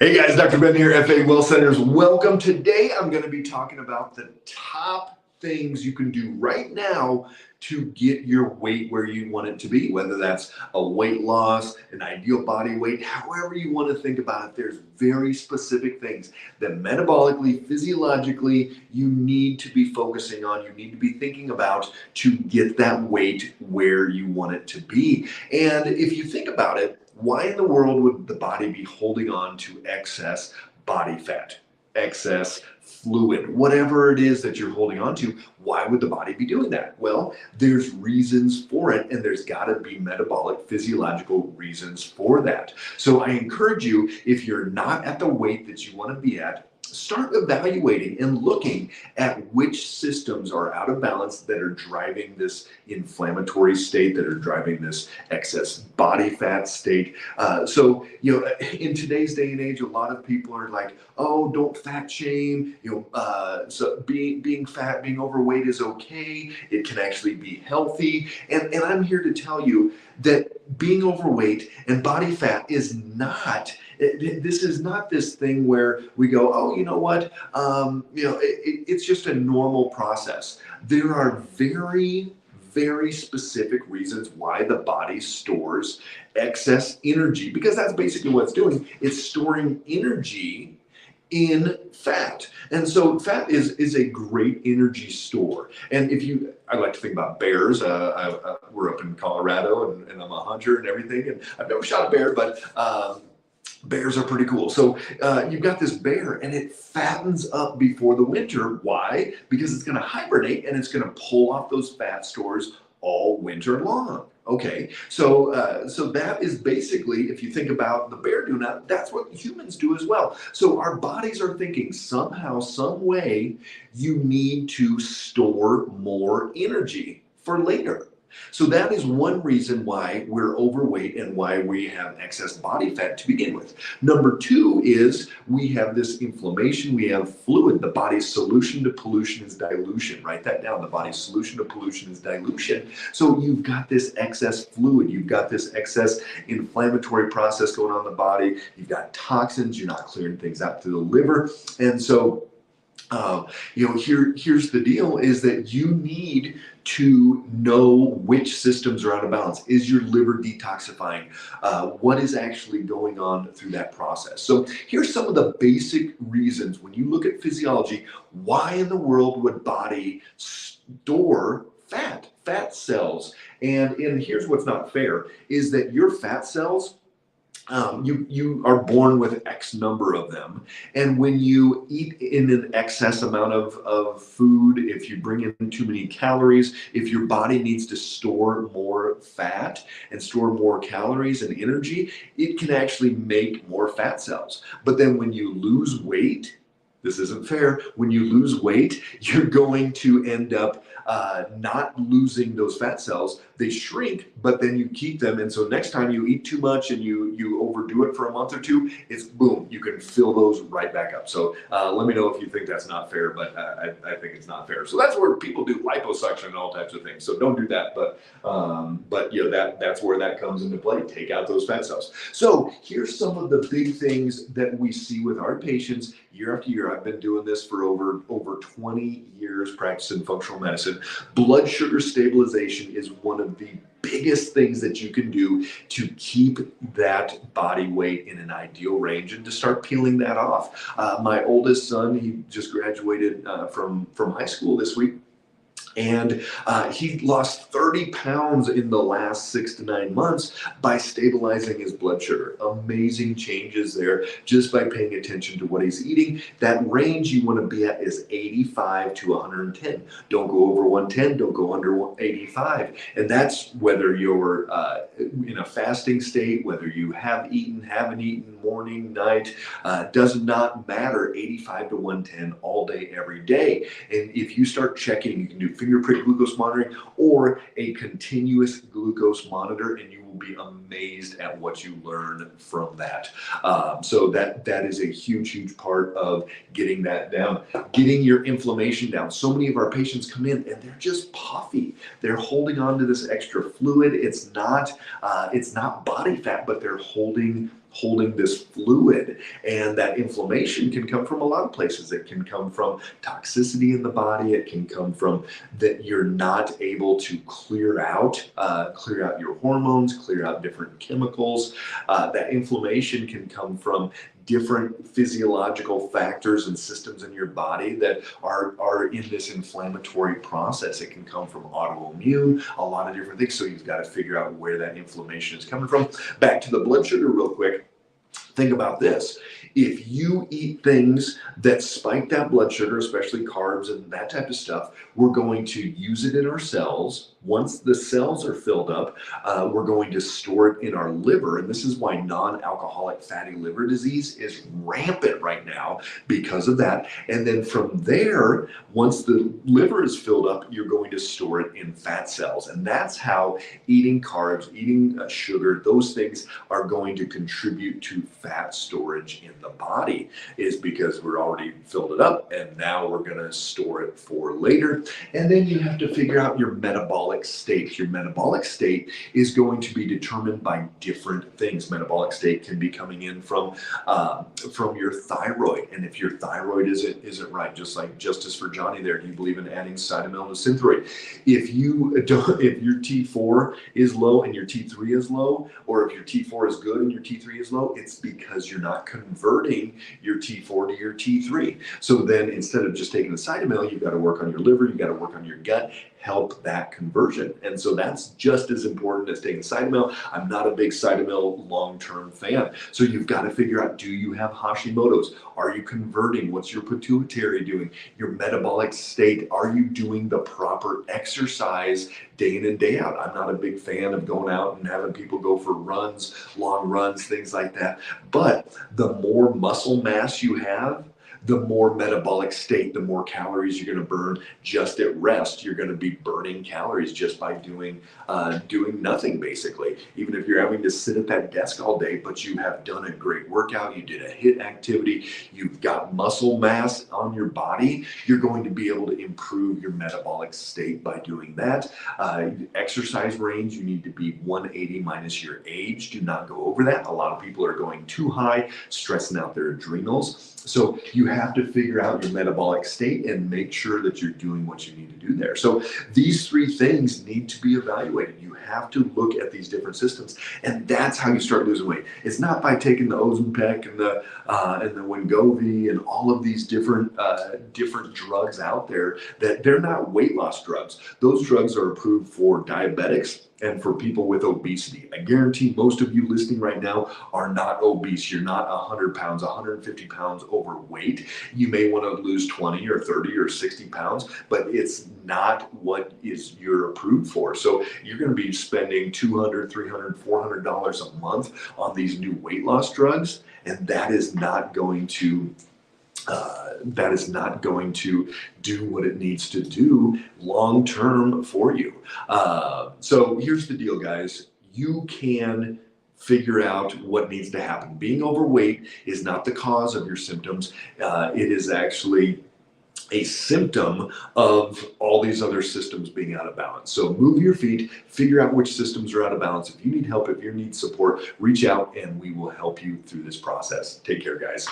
Hey guys, Dr. Ben here, FA Well Centers. Welcome. Today I'm going to be talking about the top things you can do right now to get your weight where you want it to be, whether that's a weight loss, an ideal body weight, however you want to think about it. There's very specific things that metabolically, physiologically, you need to be focusing on, you need to be thinking about to get that weight where you want it to be. And if you think about it, why in the world would the body be holding on to excess body fat, excess fluid, whatever it is that you're holding on to? Why would the body be doing that? Well, there's reasons for it, and there's got to be metabolic, physiological reasons for that. So I encourage you, if you're not at the weight that you want to be at, start evaluating and looking at which systems are out of balance that are driving this inflammatory state, that are driving this excess body fat state. In today's day and age, a lot of people are like, oh, don't fat shame. So being fat, being overweight is okay. It can actually be healthy. And I'm here to tell you that being overweight and body fat is not, this is not this thing where we go, oh, you know what, it's just a normal process. There are very specific reasons why the body stores excess energy, because that's basically what it's doing. It's storing energy in fat. And so fat is a great energy store. And I like to think about bears. We're up in Colorado and I'm a hunter and everything. And I've never shot a bear, but bears are pretty cool. So you've got this bear and it fattens up before the winter. Why? Because it's going to hibernate and it's going to pull off those fat stores all winter long. Okay, so that is basically, if you think about the bear doing that, that's what humans do as well. So our bodies are thinking somehow, some way, you need to store more energy for later. So that is one reason why we're overweight and why we have excess body fat to begin with. Number two is we have this inflammation, we have fluid. The body's solution to pollution is dilution. Write that down. The body's solution to pollution is dilution. So you've got this excess fluid, you've got this excess inflammatory process going on in the body, you've got toxins, you're not clearing things out to the liver. And so here's the deal is that you need to know which systems are out of balance. Is your liver detoxifying? What is actually going on through that process? So here's some of the basic reasons when you look at physiology, why in the world would body store fat cells? And here's what's not fair is that your fat cells, you are born with X number of them. And when you eat in an excess amount of food, if you bring in too many calories, if your body needs to store more fat and store more calories and energy, it can actually make more fat cells. But then when you lose weight, this isn't fair. When you lose weight, you're going to end up not losing those fat cells. They shrink, but then you keep them. And so next time you eat too much and you overdo it for a month or two, it's boom, you can fill those right back up. So let me know if you think that's not fair, but I think it's not fair. So that's where people do liposuction and all types of things. So don't do that. But that's where that comes into play. Take out those fat cells. So here's some of the big things that we see with our patients year after year. I've been doing this for over 20 years practicing functional medicine. Blood sugar stabilization is one of the biggest things that you can do to keep that body weight in an ideal range and to start peeling that off. My oldest son, he just graduated from high school this week. And he lost 30 pounds in the last 6 to 9 months by stabilizing his blood sugar. Amazing changes there just by paying attention to what he's eating. That range you want to be at is 85 to 110. Don't go over 110, don't go under 85. And that's whether you're in a fasting state, whether you have eaten, haven't eaten, morning, night, does not matter. 85 to 110 all day, every day. And if you start checking, you can do finger prick glucose monitoring or a continuous glucose monitor, and you will be amazed at what you learn from that. So that is a huge part of getting that down, getting your inflammation down. So many of our patients come in and they're just puffy. They're holding on to this extra fluid. It's not body fat, but they're holding holding this fluid. And that inflammation can come from a lot of places. It can come from toxicity in the body. It can come from that you're not able to clear out your hormones, clear out different chemicals. That inflammation can come from different physiological factors and systems in your body that are in this inflammatory process. It can come from autoimmune, a lot of different things. So you've got to figure out where that inflammation is coming from. Back to the blood sugar real quick. Think about this. If you eat things that spike that blood sugar, especially carbs and that type of stuff, we're going to use it in our cells. Once the cells are filled up, we're going to store it in our liver. And this is why non-alcoholic fatty liver disease is rampant right now because of that. And then from there, once the liver is filled up, you're going to store it in fat cells. And that's how eating carbs, eating sugar, those things are going to contribute to fat storage in the body, is because we're already filled it up and now we're going to store it for later. And then you have to figure out your metabolic state. Your metabolic state is going to be determined by different things. Metabolic state can be coming in from your thyroid, and if your thyroid isn't right, just like Justice for Johnny there, do you believe in adding Cytomel to Synthroid? If you don't, if your T4 is low and your T3 is low, or if your T4 is good and your T3 is low, it's because you're not converting your T4 to your T3. So then instead of just taking the Cytomel, you've got to work on your liver, you've got to work on your gut, help that conversion. And so that's just as important as taking Cytomel. I'm not a big Cytomel long-term fan. So you've got to figure out, do you have Hashimoto's? Are you converting? What's your pituitary doing? Your metabolic state? Are you doing the proper exercise day in and day out? I'm not a big fan of going out and having people go for runs, long runs, things like that. But the more muscle mass you have, the more metabolic state, the more calories you're going to burn just at rest. You're going to be burning calories just by doing nothing, basically. Even if you're having to sit at that desk all day, but you have done a great workout, you did a HIIT activity, you've got muscle mass on your body, you're going to be able to improve your metabolic state by doing that. Exercise range, you need to be 180 minus your age. Do not go over that. A lot of people are going too high, stressing out their adrenals. So you have to figure out your metabolic state and make sure that you're doing what you need to do there. So these three things need to be evaluated. You have to look at these different systems, and that's how you start losing weight. It's not by taking the Ozempic and the Wegovy and all of these different drugs out there. That they're not weight loss drugs. Those drugs are approved for diabetics and for people with obesity. I guarantee most of you listening right now are not obese. You're not 100 pounds, 150 pounds overweight. You may want to lose 20 or 30 or 60 pounds, but it's not what you're approved for. So you're going to be spending $200, $300, $400 a month on these new weight loss drugs, and that is not going to do what it needs to do long term for you. So here's the deal, guys. You can figure out what needs to happen. Being overweight is not the cause of your symptoms. It is actually a symptom of all these other systems being out of balance. So move your feet, figure out which systems are out of balance. If you need help, if you need support, reach out and we will help you through this process. Take care, guys.